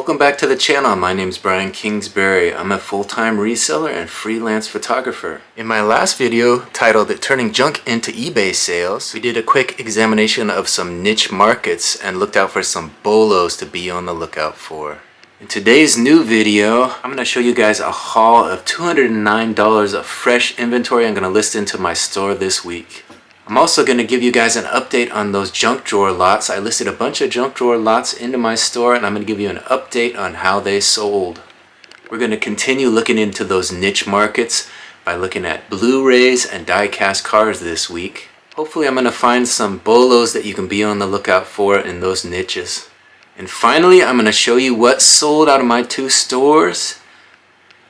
Welcome back to the channel. My name is Brian Kingsbury. I'm a full-time reseller and freelance photographer. In my last video titled Turning Junk into eBay Sales, we did a quick examination of some niche markets and looked out for some bolos to be on the lookout for. In today's new video, I'm going to show you guys a haul of $209 of fresh inventory I'm going to list into my store this week. I'm also going to give you guys an update on those junk drawer lots. I listed a bunch of junk drawer lots into my store and I'm going to give you an update on how they sold. We're going to continue looking into those niche markets by looking at Blu-rays and die-cast cars this week. Hopefully I'm going to find some bolos that you can be on the lookout for in those niches. And finally, I'm going to show you what sold out of my two stores.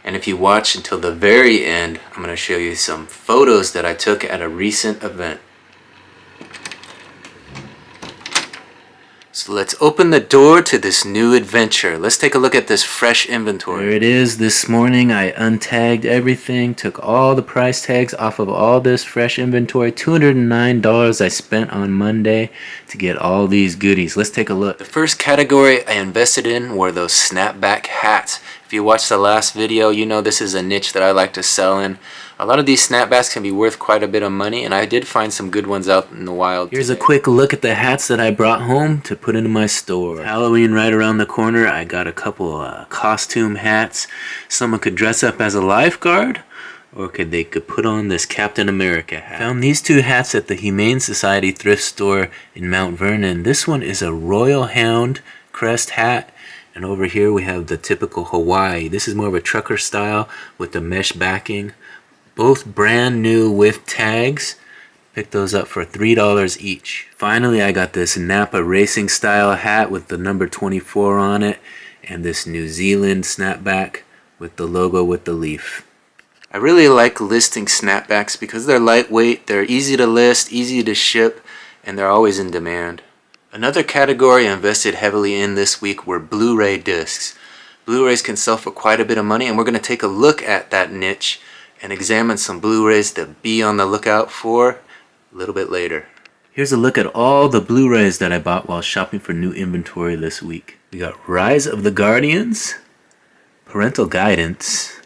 And if you watch until the very end, I'm going to show you some photos that I took at a recent event. So let's open the door to this new adventure. Let's take a look at this fresh inventory. There it is. This morning I untagged everything, took all the price tags off of all this fresh inventory. $209 I spent on Monday to get all these goodies. Let's take a look. The first category I invested in were those snapback hats. If you watched the last video, you know this is a niche that I like to sell in. A lot of these snapbacks can be worth quite a bit of money, and I did find some good ones out in the wild. Here's a quick look at the hats that I brought home to put into my store. Halloween right around the corner. I got a couple costume hats. Someone could dress up as a lifeguard, or they could put on this Captain America hat. Found these two hats at the Humane Society thrift store in Mount Vernon. This one is a Royal Hound crest hat. And over here we have the typical Hawaii. This is more of a trucker style with the mesh backing. Both brand new with tags. Picked those up for $3 each. Finally, I got this Napa racing style hat with the number 24 on it. And this New Zealand snapback with the logo with the leaf. I really like listing snapbacks because they're lightweight, they're easy to list, easy to ship, and they're always in demand. Another category I invested heavily in this week were Blu-ray discs. Blu-rays can sell for quite a bit of money, and we're going to take a look at that niche and examine some Blu-rays to be on the lookout for a little bit later. Here's a look at all the Blu-rays that I bought while shopping for new inventory this week. We got Rise of the Guardians, Parental Guidance,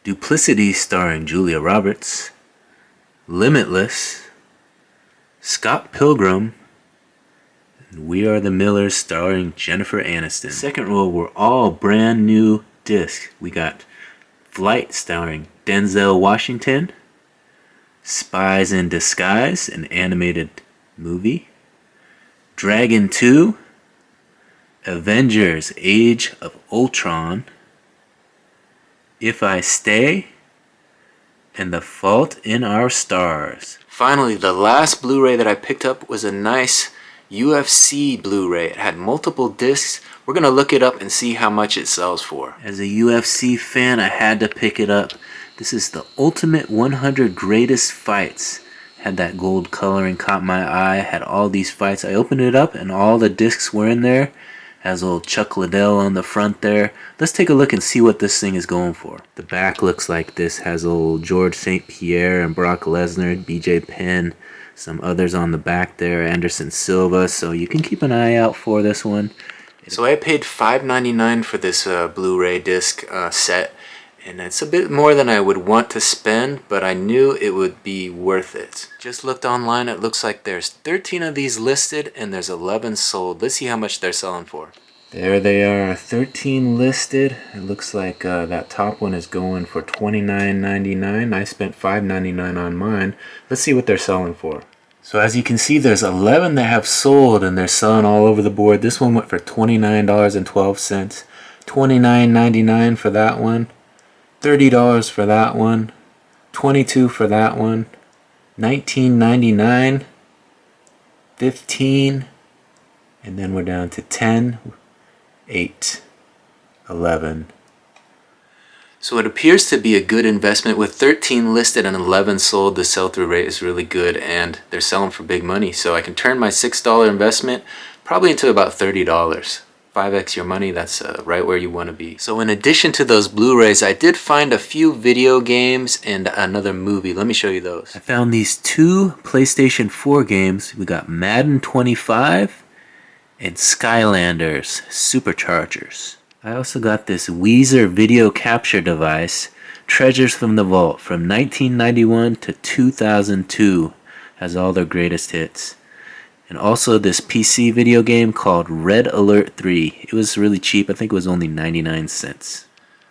Duplicity starring Julia Roberts, Limitless, Scott Pilgrim, We Are the Millers starring Jennifer Aniston. Second row were all brand new discs. We got Flight starring Denzel Washington, Spies in Disguise, an animated movie, Dragon 2, Avengers Age of Ultron, If I Stay, and The Fault in Our Stars. Finally, the last Blu-ray that I picked up was a nice UFC Blu-ray. It had multiple discs. We're going to look it up and see how much it sells for. As a UFC fan, I had to pick it up. This is the Ultimate 100 Greatest Fights. Had that gold coloring, caught my eye. Had all these fights. I opened it up and all the discs were in there. Has a little Chuck Liddell on the front there. Let's take a look and see what this thing is going for. The back looks like this. Has a little George St. Pierre and Brock Lesnar, BJ Penn. Some others on the back there, Anderson Silva, so you can keep an eye out for this one. So I paid $5.99 for this Blu-ray disc set, and it's a bit more than I would want to spend, but I knew it would be worth it. Just looked online, it looks like there's 13 of these listed, and there's 11 sold. Let's see how much they're selling for. There they are, 13 listed. It looks like that top one is going for $29.99. I spent $5.99 on mine. Let's see what they're selling for. So as you can see, there's 11 that have sold and they're selling all over the board. This one went for $29.12. $29.99 for that one. $30 for that one. $22 for that one. $19.99. $15. And then we're down to 10. 8, 11. So it appears to be a good investment. With 13 listed and 11 sold, the sell-through rate is really good and they're selling for big money. So I can turn my $6 investment probably into about $30. 5x your money, that's right where you want to be. So in addition to those Blu-rays, I did find a few video games and another movie. Let me show you those. I found these two PlayStation 4 games. We got Madden 25 and Skylanders superchargers. I also got this Weezer video capture device, Treasures from the Vault, from 1991 to 2002. Has all their greatest hits. And also this PC video game called Red Alert 3. It was really cheap. I think it was only 99 cents.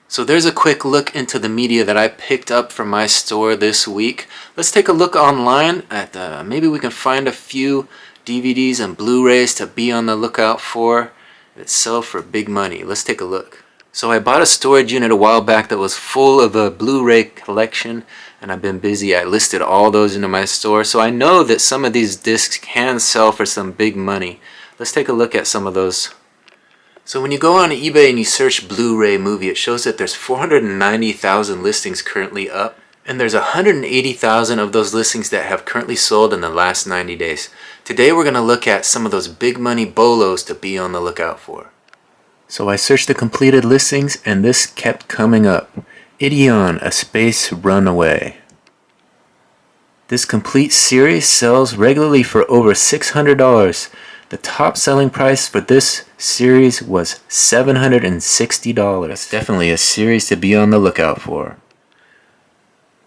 So there's a quick look into the media that I picked up from my store this week. Let's take a look online at maybe we can find a few DVDs and Blu-rays to be on the lookout for that sell for big money. Let's take a look. So I bought a storage unit a while back that was full of a Blu-ray collection, and I've been busy. I listed all those into my store, so I know that some of these discs can sell for some big money. Let's take a look at some of those. So when you go on eBay and you search Blu-ray movie, it shows that there's 490,000 listings currently up, and there's 180,000 of those listings that have currently sold in the last 90 days. Today we're going to look at some of those big money bolos to be on the lookout for. So I searched the completed listings and this kept coming up. Ideon, A Space Runaway. This complete series sells regularly for over $600. The top selling price for this series was $760. It's definitely a series to be on the lookout for.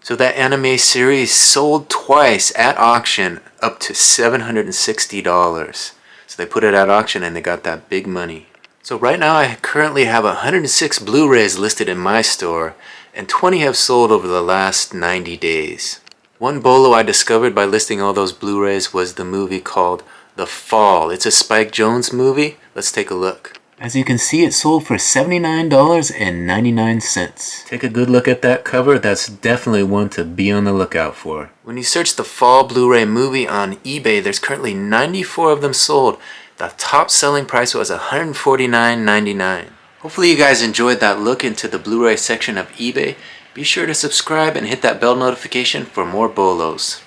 So that anime series sold twice at auction up to $760. So they put it at auction and they got that big money. So right now I currently have 106 Blu-rays listed in my store, and 20 have sold over the last 90 days. One bolo I discovered by listing all those Blu-rays was the movie called The Fall. It's a Spike Jonze movie. Let's take a look. As you can see, it sold for $79.99. Take a good look at that cover. That's definitely one to be on the lookout for. When you search The Fall Blu-ray movie on eBay, there's currently 94 of them sold. The top selling price was $149.99. Hopefully you guys enjoyed that look into the Blu-ray section of eBay. Be sure to subscribe and hit that bell notification for more bolos.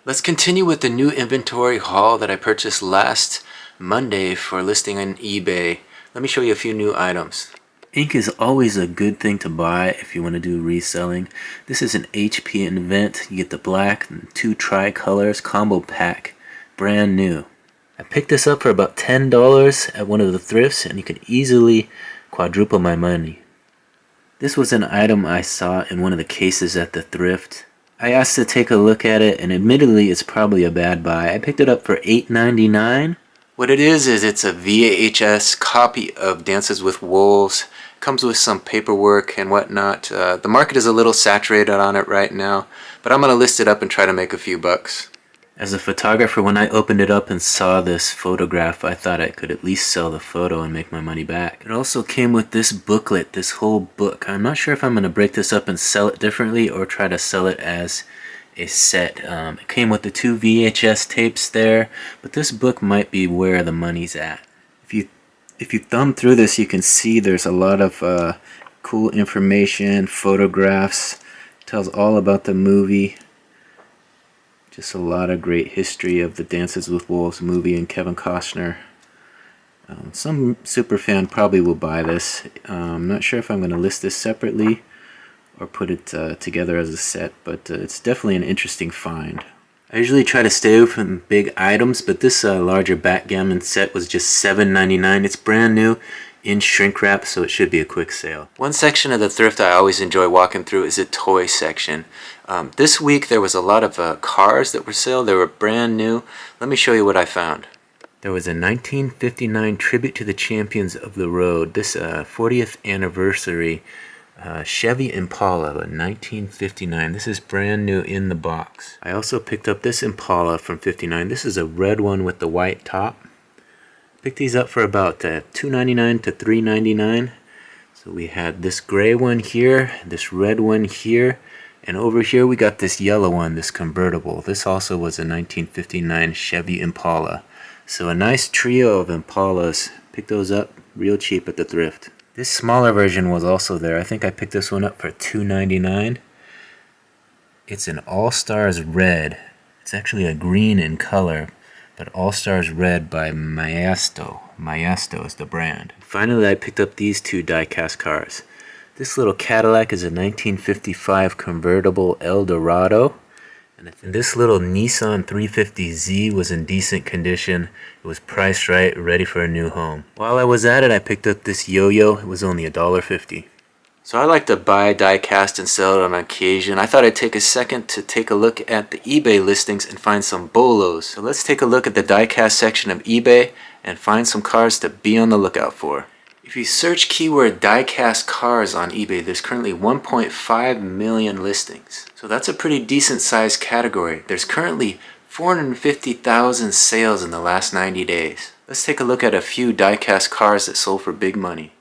Let's continue with the new inventory haul that I purchased last Monday for listing on eBay. Let me show you a few new items. Ink is always a good thing to buy if you want to do reselling. This is an HP Invent. You get the black and 2 tricolors combo pack, brand new. I picked this up for about $10 at one of the thrifts, and you can easily quadruple my money. This was an item I saw in one of the cases at the thrift. I asked to take a look at it, and admittedly it's probably a bad buy. I picked it up for $8.99. What it is it's a VHS copy of Dances with Wolves. It comes with some paperwork and whatnot. The market is a little saturated on it right now, but I'm going to list it up and try to make a few bucks. As a photographer, when I opened it up and saw this photograph, I thought I could at least sell the photo and make my money back. It also came with this booklet, this whole book. I'm not sure if I'm going to break this up and sell it differently or try to sell it as a set. It came with the 2 VHS tapes there, but this book might be where the money's at. If you thumb through this, you can see there's a lot of cool information, photographs. It tells all about the movie. Just a lot of great history of the Dances with Wolves movie and Kevin Costner. Some super fan probably will buy this. I'm not sure if I'm going to list this separately or put it together as a set, but it's definitely an interesting find. I usually try to stay away from big items, but this larger backgammon set was just $7.99. It's brand new in shrink wrap, so it should be a quick sale. One section of the thrift I always enjoy walking through is the toy section. This week there was a lot of cars that were sold. They were brand new. Let me show you what I found. There was a 1959 Tribute to the Champions of the Road. This 40th anniversary Chevy Impala, 1959. This is brand new in the box. I also picked up this Impala from '59. This is a red one with the white top. Picked these up for about $2.99 to $3.99. So we had this gray one here, this red one here, and over here we got this yellow one, this convertible. This also was a 1959 Chevy Impala. So a nice trio of Impalas. Picked those up real cheap at the thrift. This smaller version was also there. I think I picked this one up for $2.99. It's an All-Stars Red. It's actually a green in color, but All-Stars Red by Maestro. Maestro is the brand. Finally, I picked up these 2 die-cast cars. This little Cadillac is a 1955 convertible Eldorado. And this little Nissan 350Z was in decent condition. It was priced right, ready for a new home. While I was at it, I picked up this yo-yo. It was only $1.50. So I like to buy die cast and sell it on occasion. I thought I'd take a second to take a look at the eBay listings and find some bolos. So let's take a look at the die cast section of eBay and find some cars to be on the lookout for. If you search keyword die-cast cars on eBay, there's currently 1.5 million listings. So that's a pretty decent sized category. There's currently 450,000 sales in the last 90 days. Let's take a look at a few die-cast cars that sold for big money.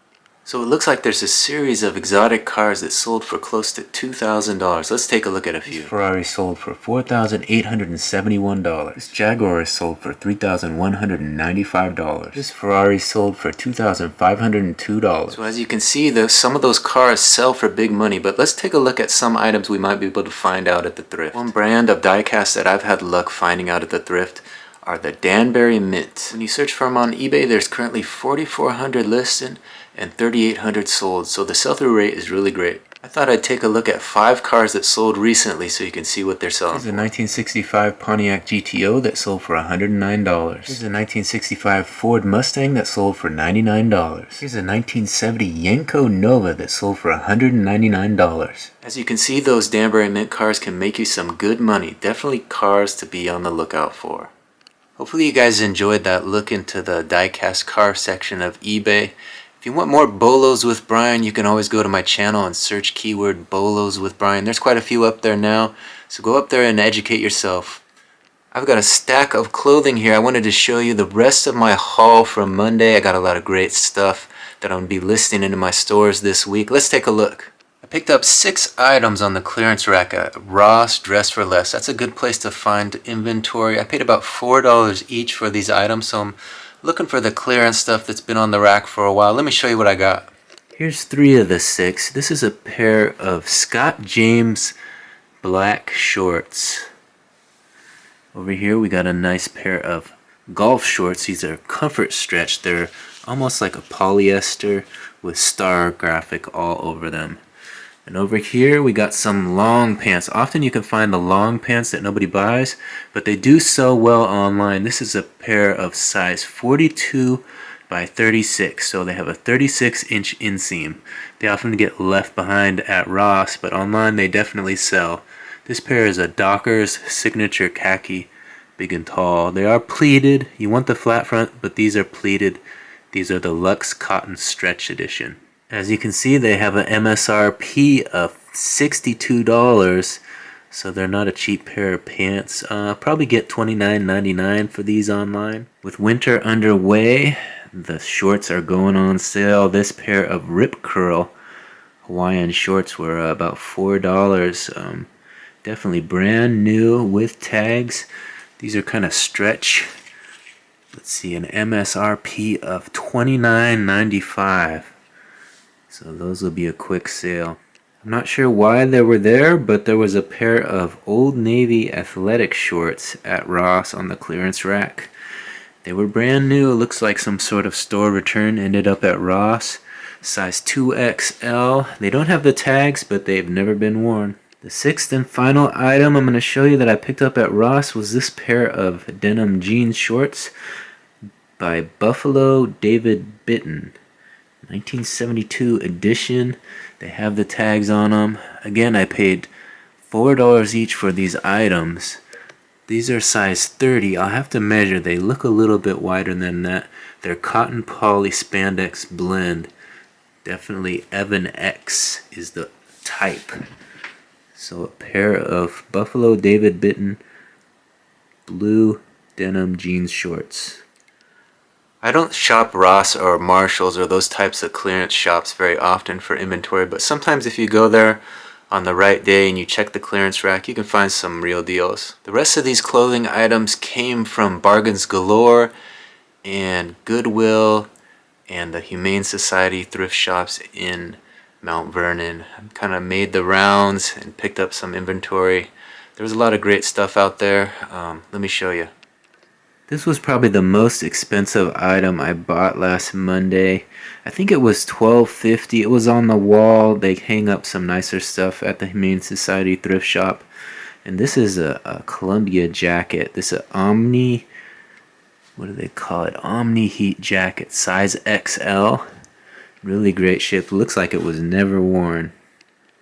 So it looks like there's a series of exotic cars that sold for close to $2,000. Let's take a look at a few. This Ferrari sold for $4,871. This Jaguar sold for $3,195. This Ferrari sold for $2,502. So as you can see, some of those cars sell for big money, but let's take a look at some items we might be able to find out at the thrift. One brand of diecast that I've had luck finding out at the thrift are the Danbury Mint. When you search for them on eBay, there's currently 4,400 listed and 3,800 sold, so the sell-through rate is really great. I thought I'd take a look at 5 cars that sold recently so you can see what they're selling. Here's a 1965 Pontiac GTO that sold for $109. Here's a 1965 Ford Mustang that sold for $99. Here's a 1970 Yenko Nova that sold for $199. As you can see, those Danbury Mint cars can make you some good money. Definitely cars to be on the lookout for. Hopefully you guys enjoyed that look into the diecast car section of eBay. If you want more bolos with Brian, you can always go to my channel and search keyword bolos with Brian. There's quite a few up there now, so go up there and educate yourself. I've got a stack of clothing here. I wanted to show you the rest of my haul from Monday. I got a lot of great stuff that I'm going to be listing into my stores this week. Let's take a look. I picked up 6 items on the clearance rack at Ross Dress for Less. That's a good place to find inventory. I paid about $4 each for these items, so I'm looking for the clearance stuff that's been on the rack for a while. Let me show you what I got. Here's 3 of the 6. This is a pair of Scott James black shorts. Over here we got a nice pair of golf shorts. These are comfort stretch. They're almost like a polyester with star graphic all over them. And over here we got some long pants. Often you can find the long pants that nobody buys, but they do sell well online. This is a pair of size 42 by 36, so they have a 36-inch inseam. They often get left behind at Ross, but online they definitely sell. This pair is a Dockers signature khaki, big and tall. They are pleated. You want the flat front, but these are pleated. These are the Luxe Cotton Stretch Edition. As you can see, they have an MSRP of $62, so they're not a cheap pair of pants. Probably get $29.99 for these online. With winter underway, the shorts are going on sale. This pair of Rip Curl Hawaiian shorts were about $4. Definitely brand new with tags. These are kind of stretch. Let's see, an MSRP of $29.95. So those will be a quick sale. I'm not sure why they were there, but there was a pair of Old Navy athletic shorts at Ross on the clearance rack. They were brand new. It looks like some sort of store return ended up at Ross. Size 2XL. They don't have the tags, but they've never been worn. The 6th and final item I'm going to show you that I picked up at Ross was this pair of denim jeans shorts by Buffalo David Bitton. 1972 edition. They have the tags on them. Again, I paid $4 each for these items. These are size 30. I'll have to measure. They look a little bit wider than that. They're cotton poly spandex blend. Definitely Evan X is the type. So a pair of Buffalo David Bitton blue denim jeans shorts. I don't shop Ross or Marshalls or those types of clearance shops very often for inventory, but sometimes if you go there on the right day and you check the clearance rack, you can find some real deals. The rest of these clothing items came from Bargains Galore and Goodwill and the Humane Society thrift shops in Mount Vernon. I kind of made the rounds and picked up some inventory. There was a lot of great stuff out there. Let me show you. This was probably the most expensive item I bought last Monday. I think it was $12.50. It was on the wall. They hang up some nicer stuff at the Humane Society thrift shop. And this is a Columbia jacket. This is an Omni, what do they call it? Omni Heat jacket, size XL. Really great shape. Looks like it was never worn.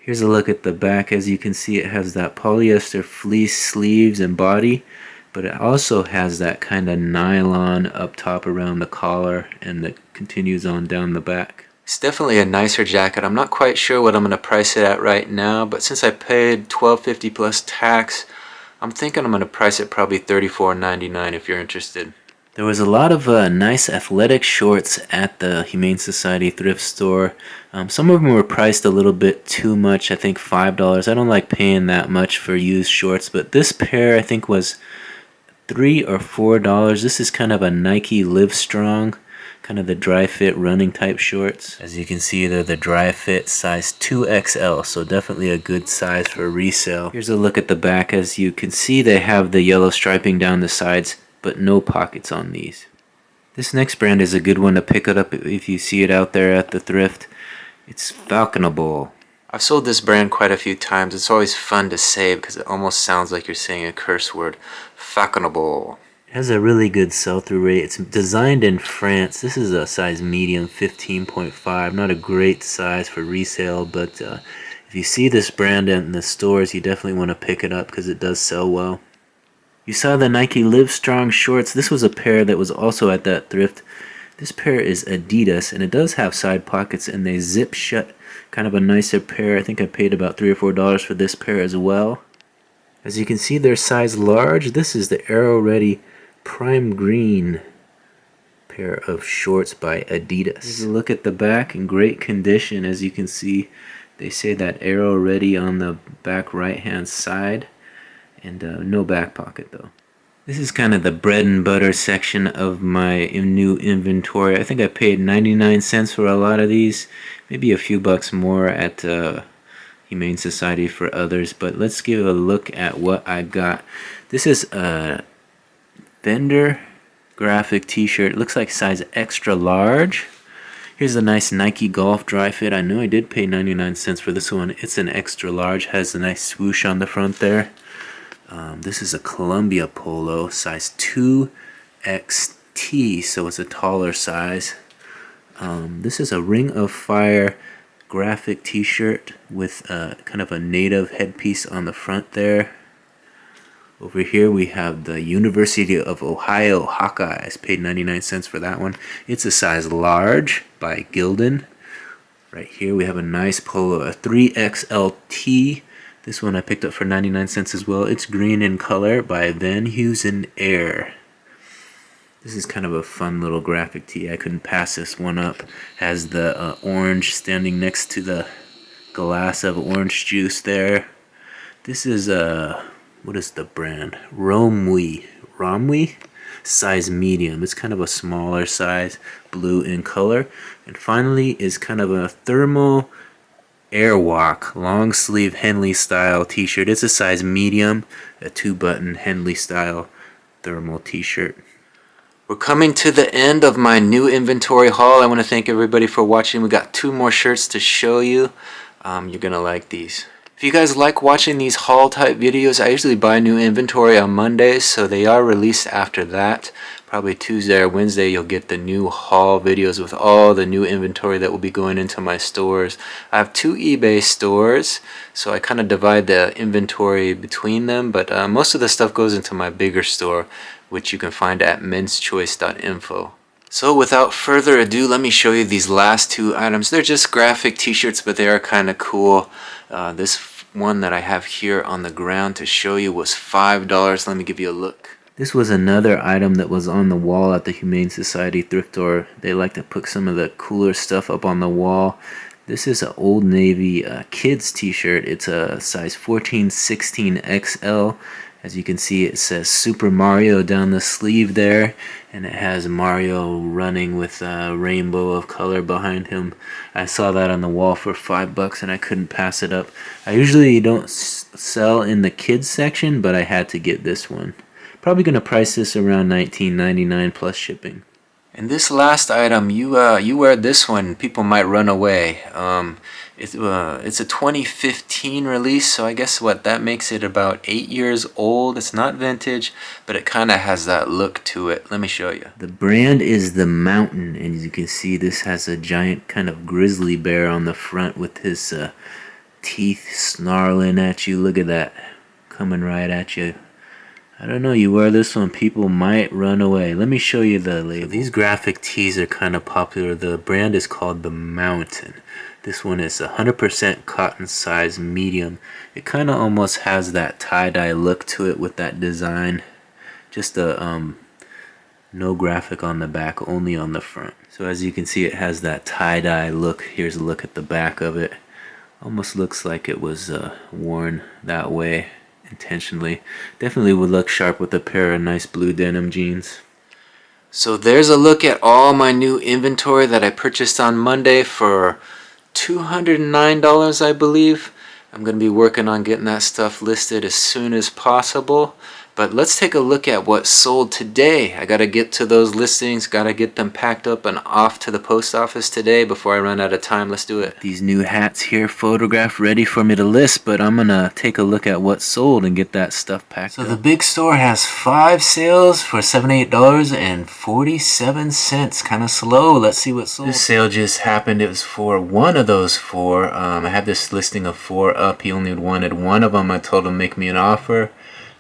Here's a look at the back. As you can see, it has that polyester fleece sleeves and body, but it also has that kind of nylon up top around the collar, and that continues on down the back. It's definitely a nicer jacket. I'm not quite sure what I'm going to price it at right now, but since I paid $12.50 plus tax, I'm thinking I'm going to price it probably $34.99 if you're interested. There was a lot of nice athletic shorts at the Humane Society thrift store. Some of them were priced a little bit too much, I think $5. I don't like paying that much for used shorts, but this pair I think was $3 or $4. This is kind of a Nike Livestrong, kind of the dry fit running type shorts. As you can see, they're the dry fit size 2XL, so definitely a good size for resale. Here's a look at the back. As you can see, they have the yellow striping down the sides, but no pockets on these. This next brand is a good one to pick it up if you see it out there at the thrift. It's Falconable. I've sold this brand quite a few times. It's always fun to say because it almost sounds like you're saying a curse word. Falconable. It has a really good sell-through rate. It's designed in France. This is a size medium, 15.5. Not a great size for resale, but if you see this brand in the stores, you definitely want to pick it up because it does sell well. You saw the Nike Livestrong shorts. This was a pair that was also at that thrift. This pair is Adidas, and it does have side pockets, and they zip shut. Kind of a nicer pair. I think I paid about $3 or $4 for this pair as well. As you can see, they're size large. This is the Aero Ready Prime Green pair of shorts by Adidas. Here's a look at the back, in great condition. As you can see, they say that Aero Ready on the back right-hand side. And no back pocket though. This is kind of the bread and butter section of my new inventory. I think I paid 99 cents for a lot of these. Maybe a few bucks more at Humane Society for others. But let's give a look at what I got. This is a Fender graphic t-shirt. It looks like size extra large. Here's a nice Nike Golf dry fit. I know I did pay 99 cents for this one. It's an extra large. Has a nice swoosh on the front there. This is a Columbia polo, size 2XT, so it's a taller size. This is a Ring of Fire graphic t-shirt with kind of a native headpiece on the front there. Over here we have the University of Ohio Hawkeyes. Paid 99 cents for that one. It's a size large by Gildan. Right here we have a nice polo, a 3XLT. This one I picked up for 99 cents as well. It's green in color by Van Heusen Air. This is kind of a fun little graphic tee. I couldn't pass this one up. Has the orange standing next to the glass of orange juice there. This is what is the brand? Romwe. Size medium. It's kind of a smaller size, blue in color. And finally is kind of a thermal Airwalk long sleeve Henley style t-shirt. It's a size medium, a 2-button Henley style thermal t-shirt. We're coming to the end of my new inventory haul. I want to thank everybody for watching. We got 2 more shirts to show you. You're gonna like these. If you guys like watching these haul type videos, I usually buy new inventory on Mondays, so they are released after that. Probably Tuesday or Wednesday you'll get the new haul videos with all the new inventory that will be going into my stores. I have 2 eBay stores, so I kind of divide the inventory between them, but most of the stuff goes into my bigger store, which you can find at menschoice.info. So without further ado, let me show you these last 2 items. They're just graphic t-shirts, but they are kind of cool. This one that I have here on the ground to show you was $5. Let me give you a look. This was another item that was on the wall at the Humane Society thrift store. They like to put some of the cooler stuff up on the wall. This is an Old Navy kids t-shirt. It's a size 14-16XL. As you can see, it says Super Mario down the sleeve there, and it has Mario running with a rainbow of color behind him. I saw that on the wall for $5 and I couldn't pass it up. I usually don't sell in the kids section, but I had to get this one. Probably going to price this around $19.99 plus shipping. And this last item, you wear this one, people might run away. It's a 2015 release, so I guess what that makes it about 8 years old. It's not vintage, but it kind of has that look to it. Let me show you. The brand is the Mountain, and as you can see, this has a giant kind of grizzly bear on the front with his teeth snarling at you. Look at that, coming right at you. I don't know, you wear this one, people might run away. Let me show you the label. So these graphic tees are kind of popular. The brand is called the Mountain. This one is 100% cotton size medium. It kind of almost has that tie-dye look to it with that design. Just a no graphic on the back, only on the front. So as you can see, it has that tie-dye look. Here's a look at the back of it. Almost looks like it was worn that way intentionally. Definitely would look sharp with a pair of nice blue denim jeans. So there's a look at all my new inventory that I purchased on Monday for $209, I believe. I'm going to be working on getting that stuff listed as soon as possible. But let's take a look at what sold today. I got to get to those listings, got to get them packed up and off to the post office today before I run out of time. Let's do it. These new hats here photographed ready for me to list, but I'm going to take a look at what sold and get that stuff packed up. So the big store has 5 sales for $78.47. Kind of slow. Let's see what sold. This sale just happened. It was for one of those 4. I had this listing of 4 up. He only wanted one of them. I told him make me an offer.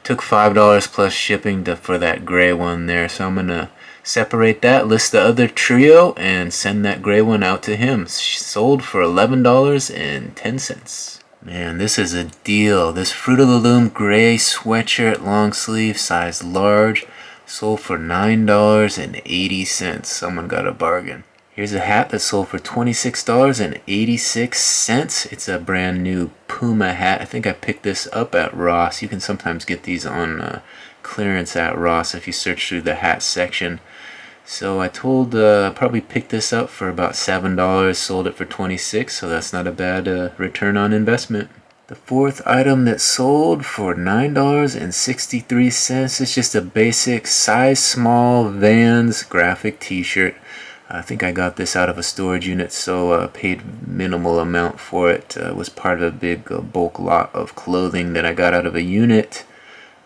Took $5 plus shipping for that gray one there, so I'm gonna separate that, list the other trio, and send that gray one out to him. Sold for $11.10. Man, this is a deal. This Fruit of the Loom gray sweatshirt, long sleeve, size large, sold for $9.80. Someone got a bargain. Here's a hat that sold for $26.86. It's a brand new Puma hat. I think I picked this up at Ross. You can sometimes get these on clearance at Ross if you search through the hat section. So I told probably picked this up for about $7, sold it for $26, so that's not a bad return on investment. The fourth item that sold for $9.63 is just a basic size small Vans graphic t-shirt. I think I got this out of a storage unit, so paid minimal amount for it. It was part of a big bulk lot of clothing that I got out of a unit.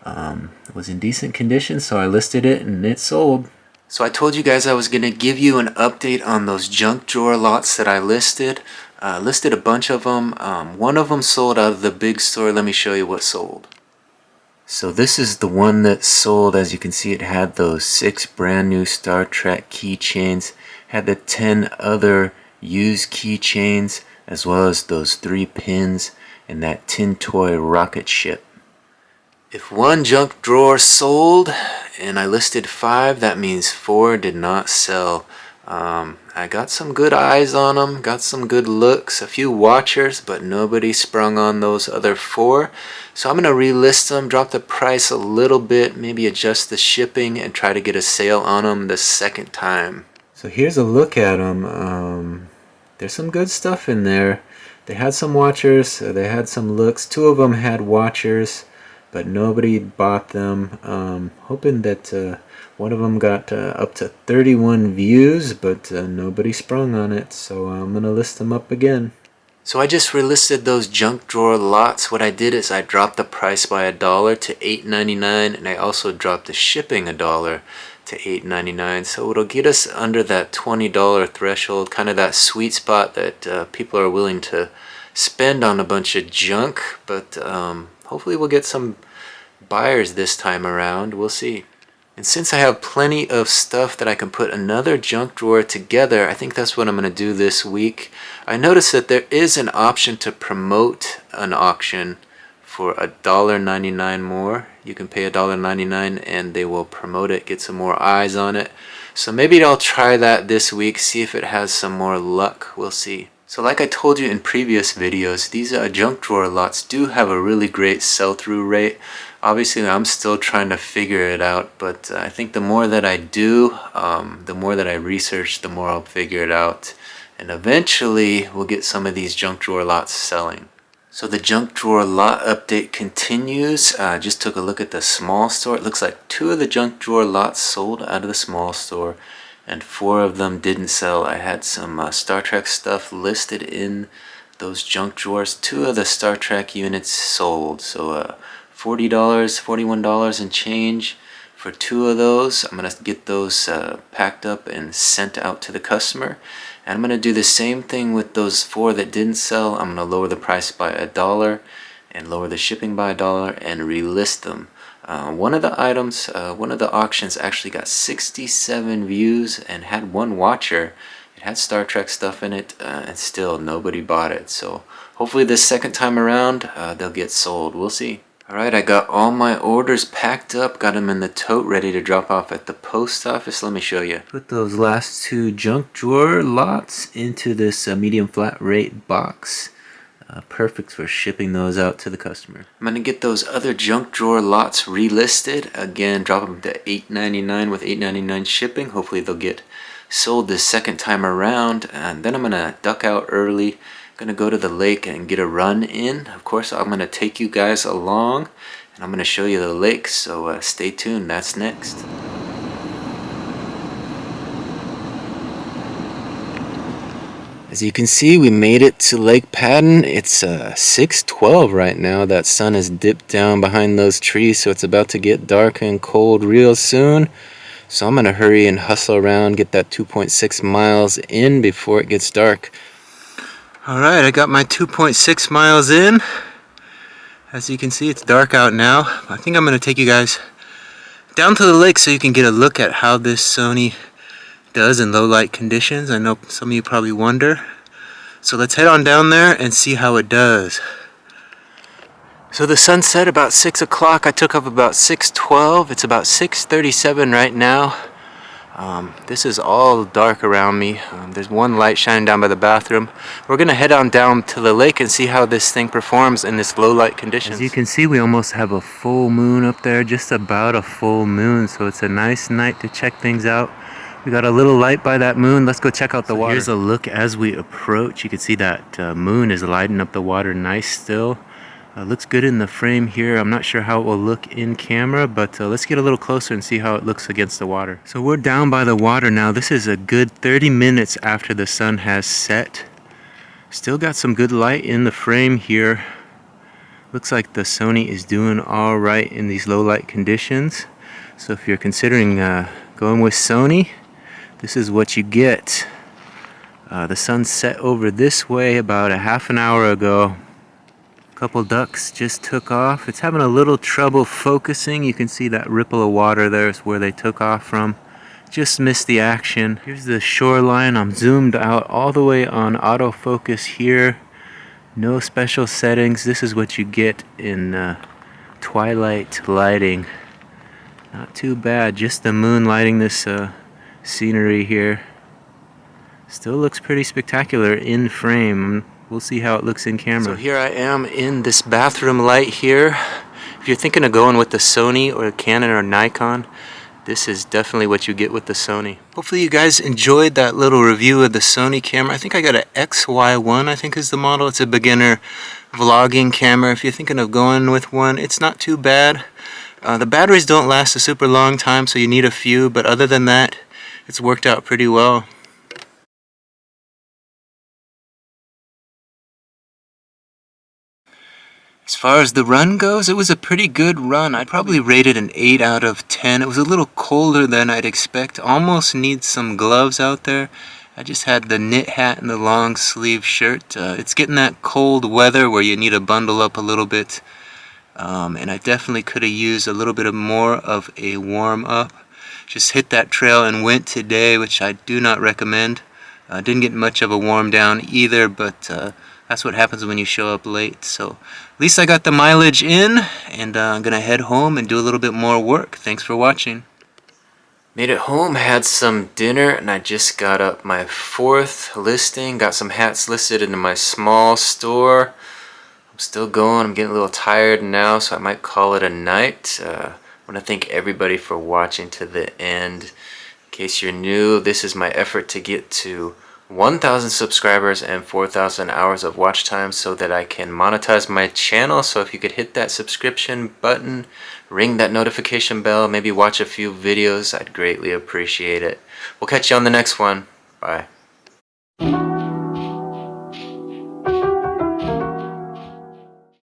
It was in decent condition, so I listed it and it sold. So I told you guys I was going to give you an update on those junk drawer lots that I listed. Listed a bunch of them. One of them sold out of the big store. Let me show you what sold. So this is the one that sold. As you can see, it had those 6 brand new Star Trek keychains, had the 10 other used keychains, as well as those 3 pins and that tin toy rocket ship. If one junk drawer sold and I listed 5, that means 4 did not sell. I got some good eyes on them, got some good looks, a few watchers, but nobody sprung on those other 4. So I'm going to relist them, drop the price a little bit, maybe adjust the shipping, and try to get a sale on them the second time. So here's a look at them. There's some good stuff in there. They had some watchers, they had some looks. 2 of them had watchers, but nobody bought them. Hoping that one of them got up to 31 views, but nobody sprung on it, so I'm gonna list them up again. So I just relisted those junk drawer lots. What I did is I dropped the price by $1 to $8.99, and I also dropped the shipping $1 to $8.99, so it'll get us under that $20 threshold, kind of that sweet spot that people are willing to spend on a bunch of junk. But hopefully we'll get some buyers this time around. We'll see. And since I have plenty of stuff that I can put another junk drawer together, I think that's what I'm going to do this week. I noticed that there is an option to promote an auction for $1.99 more. You can pay $1.99 and they will promote it, get some more eyes on it. So maybe I'll try that this week, see if it has some more luck. We'll see. So like I told you in previous videos, these junk drawer lots do have a really great sell-through rate. Obviously I'm still trying to figure it out, but I think the more that I do, the more that I research, the more I'll figure it out. And eventually we'll get some of these junk drawer lots selling. So the junk drawer lot update continues. Just took a look at the small store. It looks like 2 of the junk drawer lots sold out of the small store. and 4 of them didn't sell. I had some Star Trek stuff listed in those junk drawers. 2 of the Star Trek units sold, so $40, $41 and change for 2 of those. I'm gonna get those packed up and sent out to the customer, and I'm gonna do the same thing with those 4 that didn't sell. I'm gonna lower the price by $1 and lower the shipping by $1 and relist them. One of the items, one of the auctions actually got 67 views and had 1 watcher. It had Star Trek stuff in it, and still nobody bought it. So hopefully this second time around, they'll get sold. We'll see. Alright, I got all my orders packed up, got them in the tote ready to drop off at the post office. Let me show you. Put those last 2 junk drawer lots into this medium flat rate box. Perfect for shipping those out to the customer. I'm going to get those other junk drawer lots relisted. Again, drop them to $8.99 with $8.99 shipping. Hopefully they'll get sold this second time around. And then I'm going to duck out early. Going to go to the lake and get a run in. Of course, I'm going to take you guys along, and I'm going to show you the lake. So stay tuned. That's next. As you can see, we made it to Lake Patton. It's 6:12 right now. That sun has dipped down behind those trees, so it's about to get dark and cold real soon. So I'm going to hurry and hustle around, get that 2.6 miles in before it gets dark. Alright, I got my 2.6 miles in. As you can see, it's dark out now. I think I'm going to take you guys down to the lake so you can get a look at how this Sony does in low light conditions. I know some of you probably wonder. So let's head on down there and see how it does. So the sun set about 6 o'clock. I took up about 6:12. It's about 6:37 right now. This is all dark around me. There's 1 light shining down by the bathroom. We're gonna head on down to the lake and see how this thing performs in this low light conditions. As you can see, we almost have a full moon up there, just about a full moon. So it's a nice night to check things out. We got a little light by that moon. Let's go check out the water. Here's a look as we approach. You can see that moon is lighting up the water nice still. Looks good in the frame here. I'm not sure how it will look in camera, but let's get a little closer and see how it looks against the water. So we're down by the water now. This is a good 30 minutes after the sun has set. Still got some good light in the frame here. Looks like the Sony is doing all right in these low light conditions. So if you're considering going with Sony, this is what you get. The sun set over this way about a half an hour ago. Couple ducks just took off. It's having a little trouble focusing. You can see that ripple of water there is where they took off from. Just missed the action. Here's the shoreline. I'm zoomed out all the way on autofocus here. No special settings. This is what you get in twilight lighting. Not too bad. Just the moon lighting this scenery here. Still looks pretty spectacular in frame. We'll see how it looks in camera. So here I am in this bathroom light here. If you're thinking of going with the Sony or Canon or Nikon, this is definitely what you get with the Sony. Hopefully you guys enjoyed that little review of the Sony camera. I think I got an XY1, I think is the model. It's a beginner vlogging camera. If you're thinking of going with one, it's not too bad. The batteries don't last a super long time, so you need a few, but other than that, it's worked out pretty well. As far as the run goes, it was a pretty good run. I'd probably rate it an 8 out of 10. It was a little colder than I'd expect. Almost need some gloves out there. I just had the knit hat and the long sleeve shirt. It's getting that cold weather where you need to bundle up a little bit. And I definitely could have used a little bit more of a warm up. Just hit that trail and went today, which I do not recommend. Didn't get much of a warm down either, but that's what happens when you show up late. So at least I got the mileage in, and I'm going to head home and do a little bit more work. Thanks for watching. Made it home, had some dinner, and I just got up my 4th listing. Got some hats listed into my small store. I'm still going. I'm getting a little tired now, so I might call it a night. I want to thank everybody for watching to the end. In case you're new, this is my effort to get to 1,000 subscribers and 4,000 hours of watch time so that I can monetize my channel. So if you could hit that subscription button, ring that notification bell, maybe watch a few videos, I'd greatly appreciate it. We'll catch you on the next one. Bye.